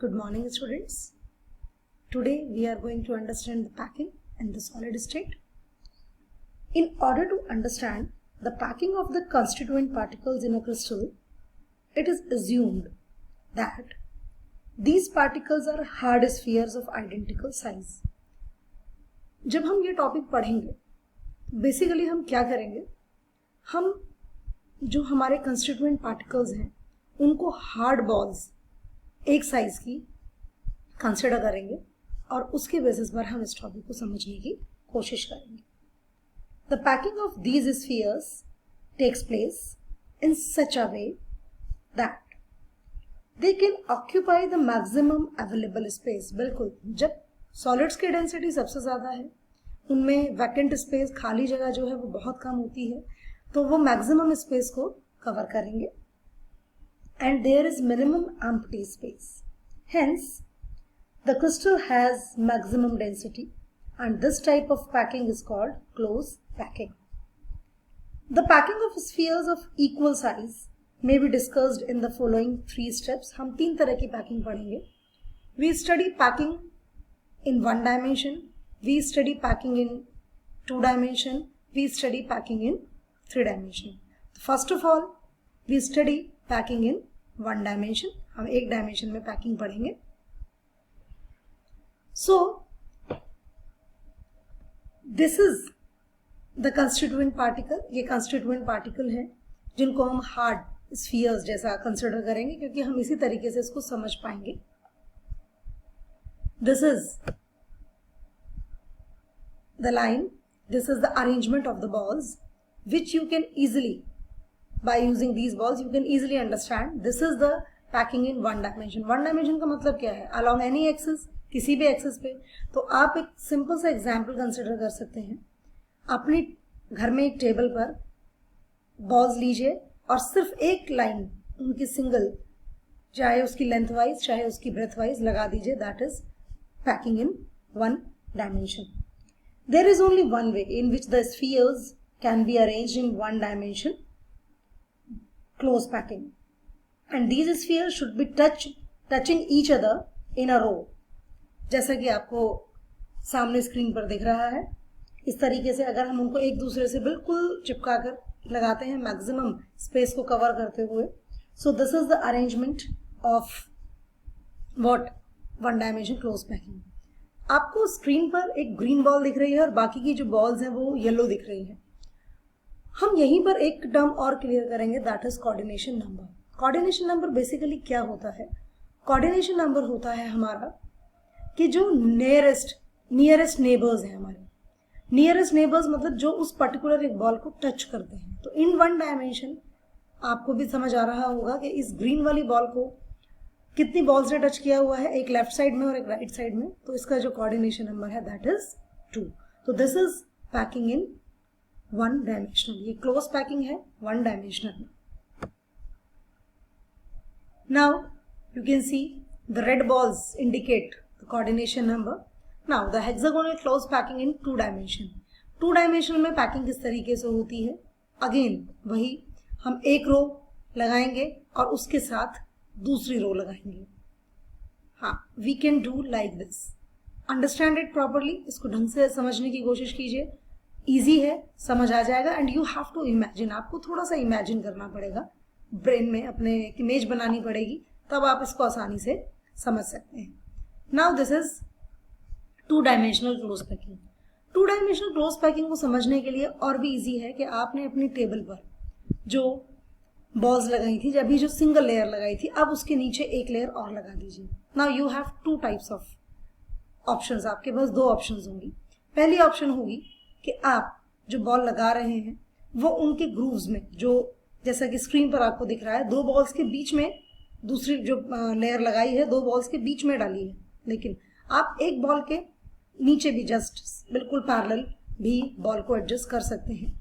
Good morning, students. Today we are going to understand the packing and the solid state. In order to understand the packing of the constituent particles in a crystal, it is assumed that these particles are hard spheres of identical size. जब हम ये topic पढ़ेंगे, basically हम क्या करेंगे, हम जो हमारे कंस्टिट्यूएंट पार्टिकल्स हैं उनको हार्ड बॉल्स एक साइज की कंसिडर करेंगे और उसके बेसिस पर हम इस टॉपिक को समझने की कोशिश करेंगे. The packing of these spheres takes place in such a way that they can occupy the maximum available space. बिल्कुल, जब सॉलिड्स की डेंसिटी सबसे ज़्यादा है, उनमें वैकेंट स्पेस, खाली जगह जो है वो बहुत कम होती है, तो वो मैक्सिमम स्पेस को कवर करेंगे. And there is minimum empty space. Hence, the crystal has maximum density, and this type of packing is called close packing. The packing of spheres of equal size may be discussed in the following 3 steps. हम 3 तरह की packing पढ़ेंगे. We study packing in 1 dimension, we study packing in 2 dimension, we study packing in 3 dimension. First of all, we study packing in 1 dimension. हम 1 dimension में packing पढ़ेंगे. सो this is the constituent particle. ये constituent particle हैं जिनको हम hard spheres जैसा consider करेंगे, क्योंकि हम इसी तरीके से इसको समझ पाएंगे. This is the line, this is the arrangement of the balls which you can easily, by using these balls you can easily understand. This is the packing in 1 dimension. 1 dimension का मतलब क्या है? Along any axis, किसी भी axis पे. तो आप एक सिंपल सा एग्जाम्पल कंसिडर कर सकते हैं. अपने घर में एक टेबल पर बॉल्स लीजिए और सिर्फ एक लाइन उनकी सिंगल, चाहे उसकी लेंथ वाइज चाहे उसकी ब्रेथ वाइज लगा दीजिए. That is packing in 1 dimension. There is only one way in which the spheres can be arranged in 1 dimension, close packing, and these spheres should be touching each other in a row. जैसा कि आपको सामने screen पर दिख रहा है, इस तरीके से अगर हम उनको एक दूसरे से बिल्कुल चिपका कर लगाते हैं मैक्सिमम स्पेस को कवर करते हुए. सो this is the arrangement of what 1 dimension close packing. आपको स्क्रीन पर एक ग्रीन बॉल दिख रही है और बाकी की जो बॉल्स हैं वो येलो दिख रही है. हम यहीं पर एक टर्म और क्लियर करेंगे, that is coordination number. Coordination number basically क्या होता है? कोऑर्डिनेशन नंबर होता है हमारा कि जो नियरेस्ट नेबर्स हैं हमारे. नियरेस्ट नेबर्स मतलब जो उस पर्टिकुलर एक बॉल को टच करते हैं. तो इन 1 डायमेंशन आपको भी समझ आ रहा होगा कि इस ग्रीन वाली बॉल को कितनी बॉल्स ने टच किया हुआ है, एक लेफ्ट साइड में और एक राइट साइड में. तो इसका जो कोऑर्डिनेशन नंबर है दैट इज 2. तो this is packing in 1 dimensional. ये क्लोज पैकिंग है 1 dimensional. Now you can see the red balls indicate the coordination number. Now the hexagonal close packing in 2 dimension. 2 dimensional में packing किस तरीके से होती है? अगेन वही, हम एक रो लगाएंगे और उसके साथ दूसरी रो लगाएंगे. हाँ, we can do like this. Understand it properly. इसको ढंग से समझने की कोशिश कीजिए. ईजी है, समझ आ जाएगा. And you have to imagine. आपको थोड़ा सा इमेजिन करना पड़ेगा, ब्रेन में अपने एक इमेज बनानी पड़ेगी, तब आप इसको आसानी से समझ सकते हैं. Now this is 2 dimensional close packing. 2 dimensional close packing को समझने के लिए और भी ईजी है कि आपने अपनी टेबल पर जो बॉल्स लगाई थी, अभी जो सिंगल लेयर लगाई थी, अब उसके नीचे एक लेयर और लगा दीजिए. Now you have 2 types of options. आपके पास 2 ऑप्शंस होंगी. पहली ऑप्शन होगी कि आप जो बॉल लगा रहे हैं वो उनके ग्रूव्स में, जो जैसा कि स्क्रीन पर आपको दिख रहा है, 2 बॉल्स के बीच में दूसरी जो लेयर लगाई है 2 बॉल्स के बीच में डाली है. लेकिन आप एक बॉल के नीचे भी जस्ट बिल्कुल पैरेलल भी बॉल को एडजस्ट कर सकते हैं.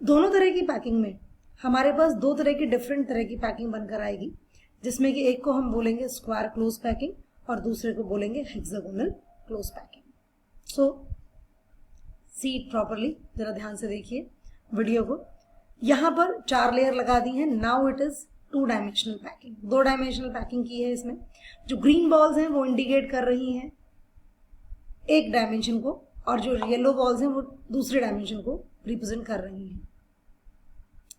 दोनों तरह की पैकिंग में हमारे पास 2 तरह की डिफरेंट तरह की पैकिंग बनकर आएगी, जिसमें कि एक को हम बोलेंगे स्क्वायर क्लोज पैकिंग और दूसरे को बोलेंगे hexagonal close packing. So see it properly. जरा ध्यान से देखिए वीडियो को. यहाँ पर 4 लेयर लगा दी हैं. Now it is two dimensional packing, 2 dimensional packing की है इसमें। जो ग्रीन बॉल्स हैं वो इंडिकेट कर रही हैं एक डायमेंशन को, और जो येलो बॉल्स हैं वो दूसरे डायमेंशन को रिप्रेजेंट कर रही हैं।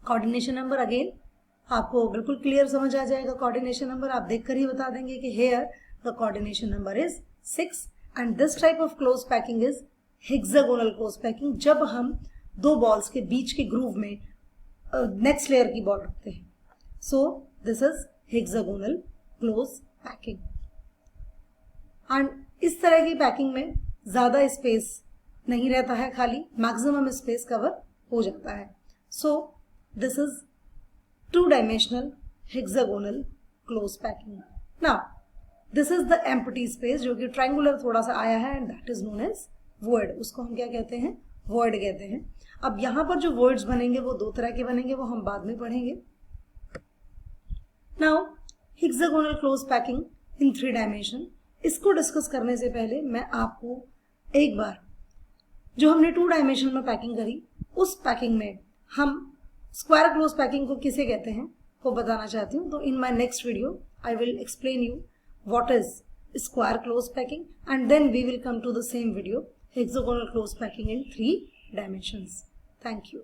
कोऑर्डिनेशन नंबर अगेन आपको बिल्कुल क्लियर समझ आ जाएगा। कोऑर्डिनेशन नंबर आप देखकर ही बता देंगे कि here the coordination number is 6 and this type of close packing is hexagonal close packing, जब हम 2 बॉल्स के बीच के ग्रूव में नेक्स्ट लेयर की बॉल रखते हैं। सो this is hexagonal close packing. And इस तरह की पैकिंग में ज्यादा स्पेस नहीं रहता है, खाली मैक्सिमम स्पेस कवर हो जाता है। So this is 2 dimensional hexagonal close packing. Now this is the empty space जो कि ट्रायंगुलर थोड़ा सा आया है and that is known as void. उसको हम क्या कहते हैं? वर्ड कहते हैं। अब यहां पर जो वर्ड्स बनेंगे वो 2 तरह के बनेंगे, वो हम बाद में पढ़ेंगे। Now hexagonal close packing in 3 dimension, इसको डिस्कस करने से पहले मैं आपको एक बार जो हमने 2 डायमेंशन में पैकिंग करी उस पैकिंग में हम स्क्वायर क्लोज पैकिंग को किसे कहते हैं वो बताना चाहती हूँ। तो in my next video I will explain you what is square close packing and then we will come to the same video hexagonal close packing in 3 dimensions. Thank you.